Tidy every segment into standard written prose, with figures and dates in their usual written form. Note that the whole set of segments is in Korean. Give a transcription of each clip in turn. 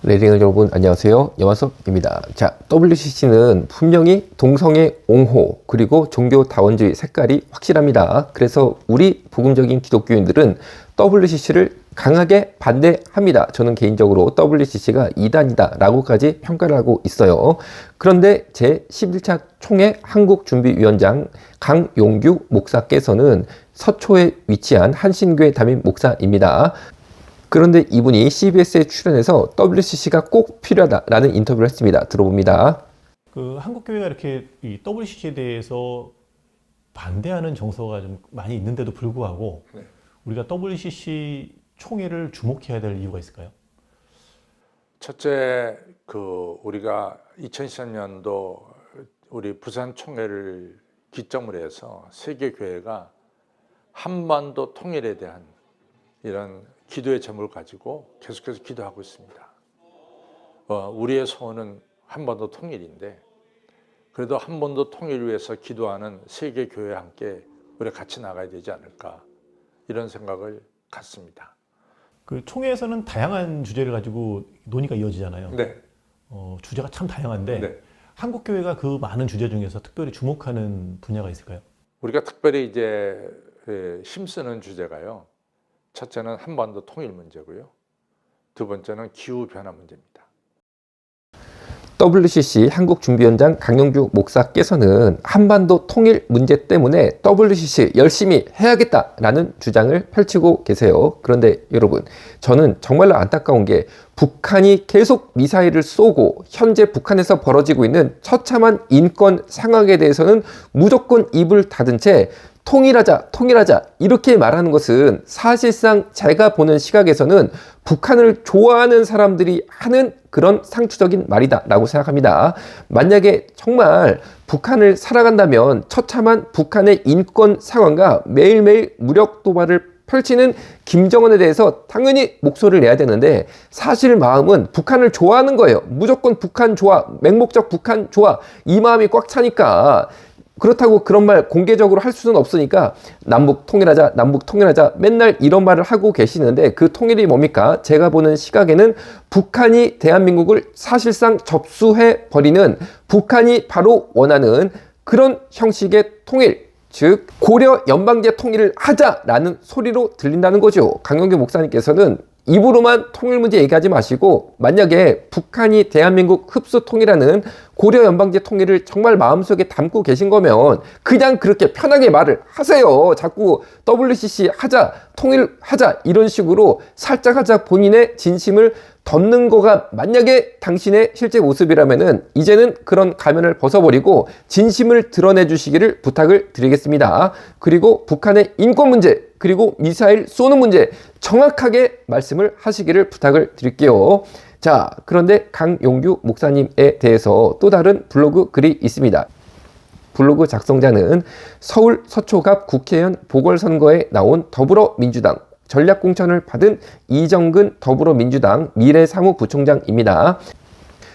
레딩 여러분 안녕하세요. 염화섭입니다. 자, WCC는 분명히 동성애 옹호 그리고 종교 다원주의 색깔이 확실합니다. 그래서 우리 복음적인 기독교인들은 WCC를 강하게 반대합니다. 저는 개인적으로 WCC가 이단이다 라고까지 평가를 하고 있어요. 그런데 제11차 총회 한국준비위원장 강용규 목사께서는 서초에 위치한 한신교회 담임 목사입니다. 그런데 이분이 CBS에 출연해서 WCC가 꼭 필요하다라는 인터뷰를 했습니다. 들어봅니다. 한국교회가 이렇게 이 WCC에 대해서 반대하는 정서가 좀 많이 있는데도 불구하고 우리가 WCC 총회를 주목해야 될 이유가 있을까요? 첫째, 우리가 2013년도 우리 부산 총회를 기점으로 해서 세계교회가 한반도 통일에 대한 이런 기도의 제목을 가지고 계속해서 기도하고 있습니다. 우리의 소원은 한반도 통일인데 그래도 한반도 통일을 위해서 기도하는 세계교회와 함께 우리가 같이 나가야 되지 않을까 이런 생각을 갖습니다. 총회에서는 다양한 주제를 가지고 논의가 이어지잖아요. 네. 주제가 참 다양한데 네. 한국교회가 그 많은 주제 중에서 특별히 주목하는 분야가 있을까요? 우리가 특별히 이제 힘쓰는 주제가요. 첫째는 한반도 통일 문제고요. 두 번째는 기후변화 문제입니다. WCC 한국준비위원장 강용규 목사께서는 한반도 통일 문제 때문에 WCC 열심히 해야겠다라는 주장을 펼치고 계세요. 그런데 여러분, 저는 정말로 안타까운 게 북한이 계속 미사일을 쏘고 현재 북한에서 벌어지고 있는 처참한 인권 상황에 대해서는 무조건 입을 닫은 채 통일하자 이렇게 말하는 것은 사실상 제가 보는 시각에서는 북한을 좋아하는 사람들이 하는 그런 상투적인 말이다 라고 생각합니다. 만약에 정말 북한을 사랑한다면 처참한 북한의 인권 상황과 매일매일 무력 도발을 펼치는 김정은에 대해서 당연히 목소리를 내야 되는데 사실 마음은 북한을 좋아하는 거예요. 무조건 북한 좋아, 맹목적 북한 좋아, 이 마음이 꽉 차니까. 그렇다고 그런 말 공개적으로 할 수는 없으니까 남북 통일하자 맨날 이런 말을 하고 계시는데 그 통일이 뭡니까? 제가 보는 시각에는 북한이 대한민국을 사실상 접수해버리는 북한이 바로 원하는 그런 형식의 통일, 즉 고려 연방제 통일을 하자라는 소리로 들린다는 거죠. 강용규 목사님께서는 입으로만 통일 문제 얘기하지 마시고 만약에 북한이 대한민국 흡수 통일하는 고려 연방제 통일을 정말 마음속에 담고 계신 거면 그냥 그렇게 편하게 말을 하세요. 자꾸 WCC 하자, 통일하자 이런 식으로 살짝 본인의 진심을 덮는 거가 만약에 당신의 실제 모습이라면은 이제는 그런 가면을 벗어버리고 진심을 드러내 주시기를 부탁을 드리겠습니다. 그리고 북한의 인권 문제 그리고 미사일 쏘는 문제 정확하게 말씀을 하시기를 부탁을 드릴게요. 자, 그런데 강용규 목사님에 대해서 또 다른 블로그 글이 있습니다. 블로그 작성자는 서울 서초갑 국회의원 보궐선거에 나온 더불어민주당 전략공천을 받은 이정근 더불어민주당 미래사무부총장입니다.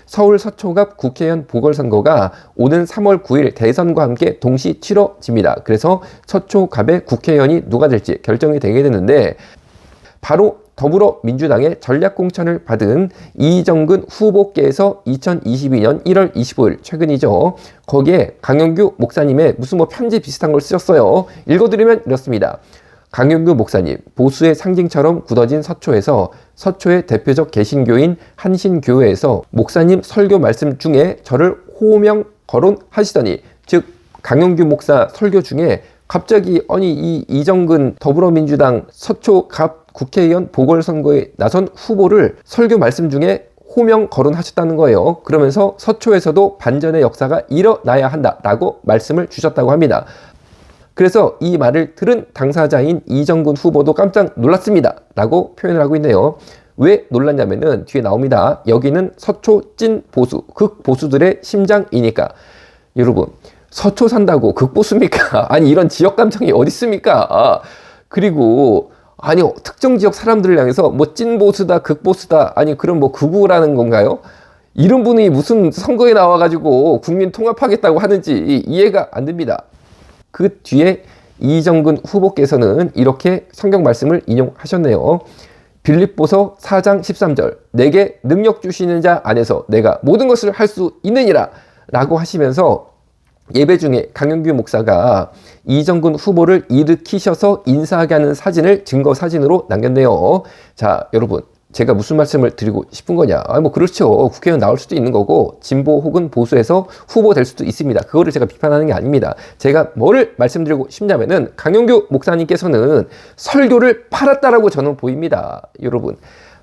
서울 서초갑 국회의원 보궐선거가 오는 3월 9일 대선과 함께 동시 치러집니다. 그래서 서초갑의 국회의원이 누가 될지 결정이 되게 되는데 바로 더불어민주당의 전략공천을 받은 이정근 후보께서 2022년 1월 25일 최근이죠. 거기에 강용규 목사님의 무슨 편지 비슷한 걸 쓰셨어요. 읽어드리면 이렇습니다. 강용규 목사님, 보수의 상징처럼 굳어진 서초에서 서초의 대표적 개신교인 한신교회에서 목사님 설교 말씀 중에 저를 호명 거론하시더니 즉 강용규 목사 설교 중에 갑자기 이 이정근 더불어민주당 서초갑 국회의원 보궐선거에 나선 후보를 설교 말씀 중에 호명 거론하셨다는 거예요. 그러면서 서초에서도 반전의 역사가 일어나야 한다라고 말씀을 주셨다고 합니다. 그래서 이 말을 들은 당사자인 이정근 후보도 깜짝 놀랐습니다 라고 표현을 하고 있네요. 왜 놀랐냐면은 뒤에 나옵니다. 여기는 서초 찐 보수, 극보수들의 심장이니까. 여러분, 서초 산다고 극보수입니까? 아니 이런 지역 감정이 어디 있습니까? 그리고 특정 지역 사람들을 향해서 찐보수다 극보수다 그럼 극우라는 건가요? 이런 분이 무슨 선거에 나와가지고 국민 통합하겠다고 하는지 이해가 안 됩니다. 그 뒤에 이정근 후보께서는 이렇게 성경 말씀을 인용하셨네요. 빌립보서 4장 13절 내게 능력 주시는 자 안에서 내가 모든 것을 할 수 있느니라 라고 하시면서 예배 중에 강영규 목사가 이정근 후보를 일으키셔서 인사하게 하는 사진을 증거 사진으로 남겼네요. 자, 여러분, 제가 무슨 말씀을 드리고 싶은 거냐? 뭐 그렇죠. 국회의원 나올 수도 있는 거고 진보 혹은 보수에서 후보 될 수도 있습니다. 그거를 제가 비판하는 게 아닙니다. 제가 뭐를 말씀드리고 싶냐면은 강영규 목사님께서는 설교를 팔았다라고 저는 보입니다. 여러분,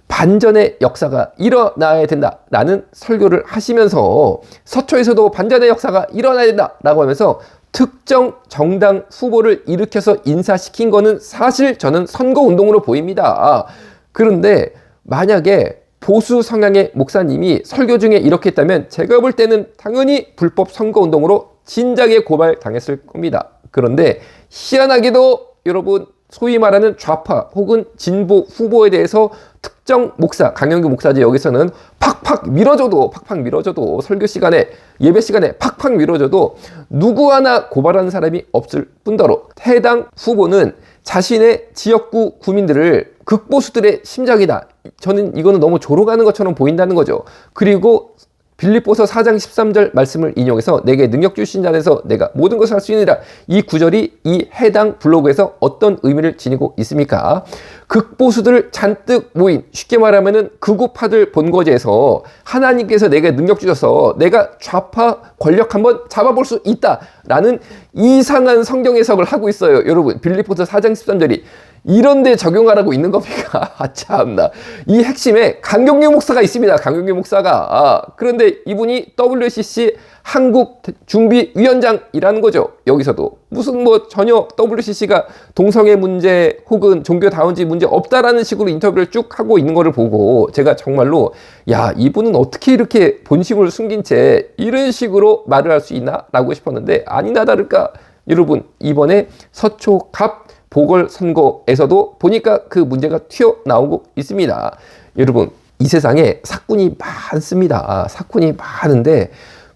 반전의 역사가 일어나야 된다라는 설교를 하시면서 서초에서도 반전의 역사가 일어나야 된다라고 하면서 특정 정당 후보를 일으켜서 인사시킨 거는 사실 저는 선거운동으로 보입니다. 그런데 만약에 보수 성향의 목사님이 설교 중에 이렇게 했다면 제가 볼 때는 당연히 불법 선거운동으로 진작에 고발당했을 겁니다. 그런데 희한하게도 여러분, 소위 말하는 좌파 혹은 진보 후보에 대해서 특정 목사, 강영규 목사지 여기서는 팍팍 밀어줘도 설교 시간에, 예배 시간에 팍팍 밀어줘도 누구 하나 고발하는 사람이 없을 뿐더러 해당 후보는 자신의 지역구 구민들을 극보수들의 심장이다. 저는 이거는 너무 조롱하는 것처럼 보인다는 거죠. 그리고 빌립보서 4장 13절 말씀을 인용해서 내게 능력 주신 자에서 내가 모든 것을 할 수 있느니라. 이 구절이 이 해당 블로그에서 어떤 의미를 지니고 있습니까? 극보수들 잔뜩 모인, 쉽게 말하면은 극우파들 본거지에서 하나님께서 내게 능력 주셔서 내가 좌파 권력 한번 잡아볼 수 있다라는 이상한 성경 해석을 하고 있어요. 여러분, 빌립보서 4장 13절이 이런데 적용하라고 있는 겁니까? 아, 참나. 이 핵심에 강경규 목사가 있습니다. 강경규 목사가. 그런데 이분이 WCC 한국 준비위원장이라는 거죠. 여기서도. 무슨 뭐 전혀 WCC가 동성애 문제 혹은 종교다원지 문제 없다라는 식으로 인터뷰를 쭉 하고 있는 거를 보고 제가 정말로 야, 이분은 어떻게 이렇게 본심을 숨긴 채 이런 식으로 말을 할 수 있나? 라고 싶었는데 아니나 다를까. 여러분, 이번에 서초갑 보궐선거에서도 보니까 그 문제가 튀어나오고 있습니다. 여러분, 이 세상에 사건이 많습니다. 사건이 많은데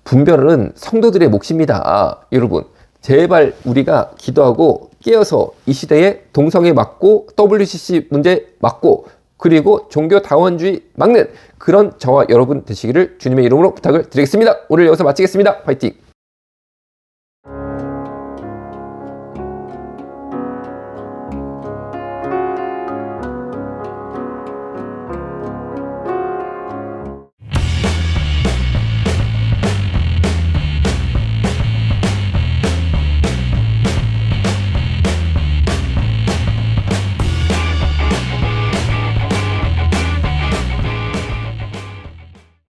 분별은 성도들의 몫입니다. 여러분, 제발 우리가 기도하고 깨어서 이 시대에 동성애 막고 WCC 문제 막고 그리고 종교다원주의 막는 그런 저와 여러분 되시기를 주님의 이름으로 부탁을 드리겠습니다. 오늘 여기서 마치겠습니다. 화이팅!